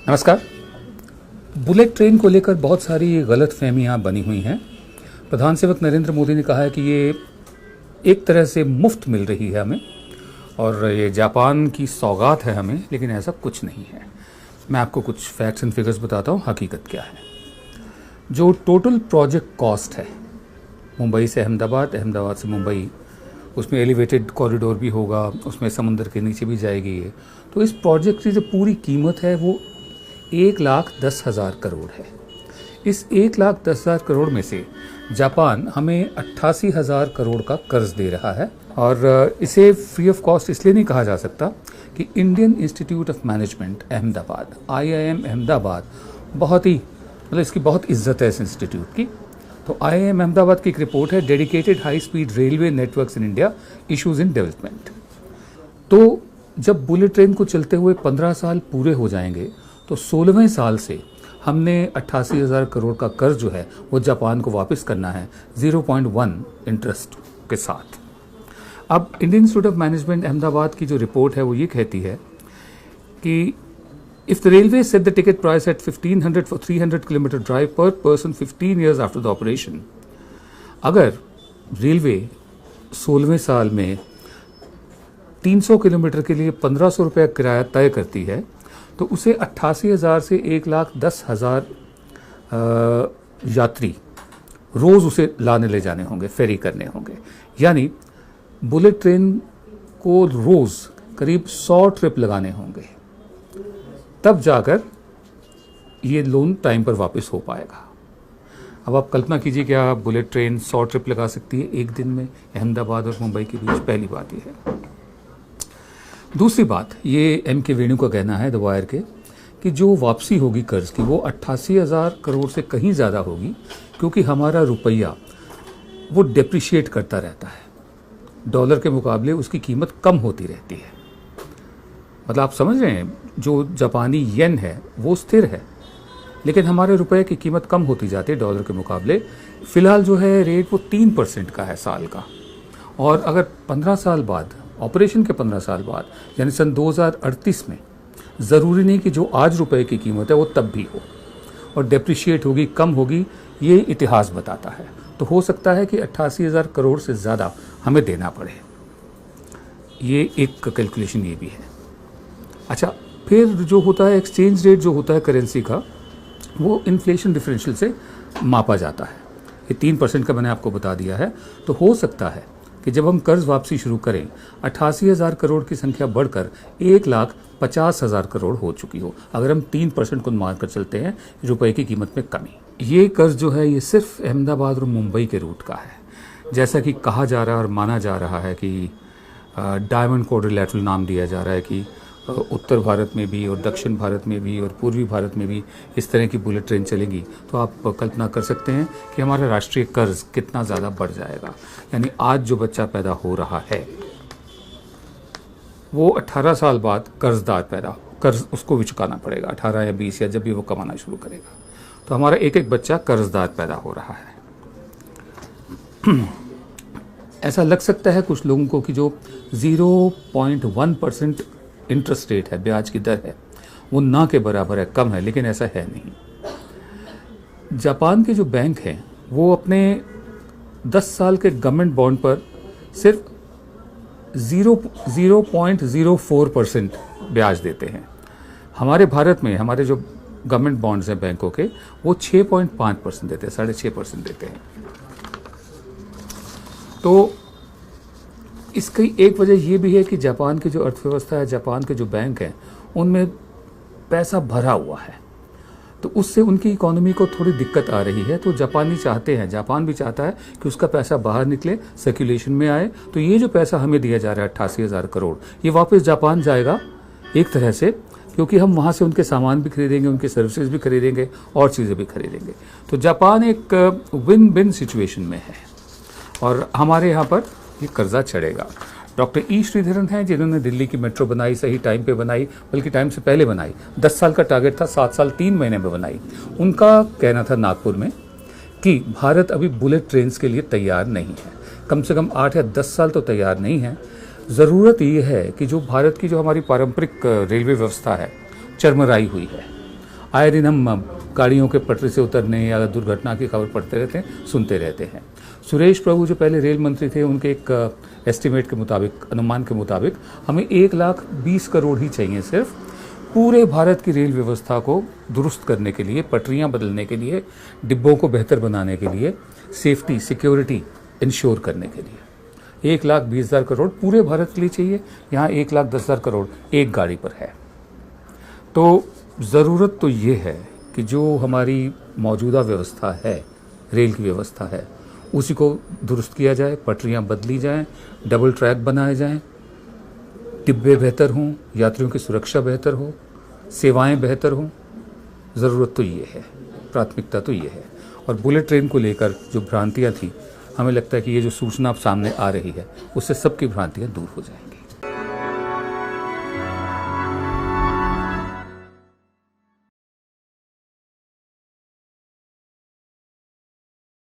नमस्कार। Bullet train को लेकर बहुत सारी गलत फहमियाँ बनी हुई हैं। प्रधान सेवक नरेंद्र मोदी ने कहा है कि ये एक तरह से मुफ्त मिल रही है हमें और ये जापान की सौगात है हमें, लेकिन ऐसा कुछ नहीं है। मैं आपको कुछ फैक्ट्स एंड फिगर्स बताता हूँ, हकीकत क्या है। जो टोटल प्रोजेक्ट कॉस्ट है मुंबई से अहमदाबाद, अहमदाबाद से मुंबई, उसमें एलिवेटेड कॉरिडोर भी होगा, उसमें समुद्र के नीचे भी जाएगी ये। तो इस प्रोजेक्ट की जो पूरी कीमत है वो 1,10,000 करोड़ है। इस 1,10,000 करोड़ में से जापान हमें 88,000 करोड़ का कर्ज दे रहा है और इसे फ्री ऑफ कॉस्ट इसलिए नहीं कहा जा सकता कि Indian Institute of Management Ahmedabad, IIM Ahmedabad, बहुत ही इसकी बहुत इज्जत है इस इंस्टीट्यूट की। तो IIM अहमदाबाद की एक रिपोर्ट है, dedicated high speed railway networks in India, issues in development. तो जब बुलेट ट्रेन को चलते हुए 15 साल पूरे हो जाएंगे तो 16वें साल से हमने 88,000 करोड़ का कर्ज जो है वो जापान को वापस करना है 0.1 इंटरेस्ट के साथ। अब Indian Institute of Management Ahmedabad की जो रिपोर्ट है वो ये कहती है कि if the railway set the ticket price at 1,500 for 300 kilometre drive per person 15 years after the operation, अगर रेलवे 16वें साल में 300 किलोमीटर के लिए 1,500 रुपये किराया तय करती है तो उसे 88,000 से 1,10,000 यात्री रोज़ उसे लाने ले जाने होंगे, फेरी करने होंगे। यानी बुलेट ट्रेन को रोज़ करीब 100 ट्रिप लगाने होंगे, तब जाकर ये लोन टाइम पर वापस हो पाएगा। अब आप कल्पना कीजिए कि आप बुलेट ट्रेन 100 ट्रिप लगा सकती है एक दिन में अहमदाबाद और मुंबई के बीच। पहली बात ये है। दूसरी बात, ये M.K. वेणु का कहना है द वायर के कि जो वापसी होगी कर्ज की वो 88,000 करोड़ से कहीं ज़्यादा होगी, क्योंकि हमारा रुपया वो डेप्रिशिएट करता रहता है, डॉलर के मुकाबले उसकी कीमत कम होती रहती है। मतलब आप समझ रहे हैं, जो जापानी येन है वो स्थिर है, लेकिन हमारे रुपये की कीमत कम होती जाती है डॉलर के मुकाबले। फ़िलहाल जो है रेट वो 3% का है साल का, और अगर 15 साल बाद, ऑपरेशन के 15 साल बाद, यानी सन 2038 में, ज़रूरी नहीं कि जो आज रुपए की कीमत है वो तब भी हो, और डेप्रिशिएट होगी, कम होगी, ये इतिहास बताता है। तो हो सकता है कि 88,000 करोड़ से ज़्यादा हमें देना पड़े। ये एक कैलकुलेशन ये भी है। अच्छा, फिर जो होता है एक्सचेंज रेट जो होता है करेंसी का, वो इन्फ्लेशन डिफरेंशियल से मापा जाता है। ये 3% का मैंने आपको बता दिया है। तो हो सकता है कि जब हम कर्ज वापसी शुरू करें 88,000 करोड़ की संख्या बढ़कर 1,50,000 करोड़ हो चुकी हो, अगर हम 3% को मानकर चलते हैं रुपए की कीमत में कमी। ये कर्ज जो है ये सिर्फ अहमदाबाद और मुंबई के रूट का है। जैसा कि कहा जा रहा है और माना जा रहा है कि डायमंड क्वाड्रिलैटरल नाम दिया जा रहा है कि उत्तर भारत में भी और दक्षिण भारत में भी और पूर्वी भारत में भी इस तरह की बुलेट ट्रेन चलेंगी, तो आप कल्पना कर सकते हैं कि हमारा राष्ट्रीय कर्ज कितना ज़्यादा बढ़ जाएगा। यानी आज जो बच्चा पैदा हो रहा है वो 18 साल बाद कर्ज उसको भी चुकाना पड़ेगा, 18 या 20 या जब भी वो कमाना शुरू करेगा। तो हमारा एक एक बच्चा कर्जदार पैदा हो रहा है। ऐसा लग सकता है कुछ लोगों को कि जो 0.1% इंटरेस्ट रेट है, ब्याज की दर है, वो ना के बराबर है, कम है, लेकिन ऐसा है नहीं। जापान के जो बैंक हैं वो अपने 10 साल के गवर्नमेंट बॉन्ड पर सिर्फ 0.04% ब्याज देते हैं। हमारे भारत में हमारे जो गवर्नमेंट बॉन्ड्स हैं बैंकों के, वो 6.5% देते हैं, 6.5% देते हैं। तो इसकी एक वजह ये भी है कि जापान की जो अर्थव्यवस्था है, जापान के जो बैंक हैं, उनमें पैसा भरा हुआ है, तो उससे उनकी इकोनॉमी को थोड़ी दिक्कत आ रही है। तो जापानी चाहते हैं, जापान भी चाहता है कि उसका पैसा बाहर निकले, सर्कुलेशन में आए। तो ये जो पैसा हमें दिया जा रहा है 88,000 करोड़, ये वापस जापान जाएगा एक तरह से, क्योंकि हम वहाँ से उनके सामान भी खरीदेंगे, उनके सर्विसेज भी खरीदेंगे और चीज़ें भी खरीदेंगे। तो जापान एक विन विन सिचुएशन में है और हमारे यहाँ पर ये कर्जा चढ़ेगा। डॉक्टर ई श्रीधरन हैं जिन्होंने दिल्ली की मेट्रो बनाई, सही टाइम पे बनाई, बल्कि टाइम से पहले बनाई। 10 साल का टारगेट था, 7 साल 3 महीने में बनाई। उनका कहना था नागपुर में कि भारत अभी बुलेट ट्रेन के लिए तैयार नहीं है, कम से कम 8 या 10 साल तो तैयार नहीं है। ज़रूरत ये है कि जो भारत की जो हमारी पारंपरिक रेलवे व्यवस्था है, चरमराई हुई है, आए दिन हम गाड़ियों के पटरी से उतरने या दुर्घटना की खबर पढ़ते रहते हैं, सुनते रहते हैं। सुरेश प्रभु जो पहले रेल मंत्री थे, उनके एक एस्टिमेट के मुताबिक, अनुमान के मुताबिक हमें 1,20,00,000 करोड़ ही चाहिए सिर्फ पूरे भारत की रेल व्यवस्था को दुरुस्त करने के लिए, पटरियां बदलने के लिए, डिब्बों को बेहतर बनाने के लिए, सेफ्टी सिक्योरिटी इंश्योर करने के लिए 1,20,000 करोड़ पूरे भारत के लिए चाहिए। यहाँ 1,10,000 करोड़ एक गाड़ी पर है। तो ज़रूरत तो ये है कि जो हमारी मौजूदा व्यवस्था है, रेल की व्यवस्था है, उसी को दुरुस्त किया जाए, पटरियां बदली जाएं, डबल ट्रैक बनाए जाएं, डिब्बे बेहतर हों, यात्रियों की सुरक्षा बेहतर हो, सेवाएं बेहतर हों। ज़रूरत तो ये है, प्राथमिकता तो ये है। और बुलेट ट्रेन को लेकर जो भ्रांतियां थी, हमें लगता है कि ये जो सूचना अब सामने आ रही है, उससे सबकी भ्रांतियां दूर हो जाएंगी।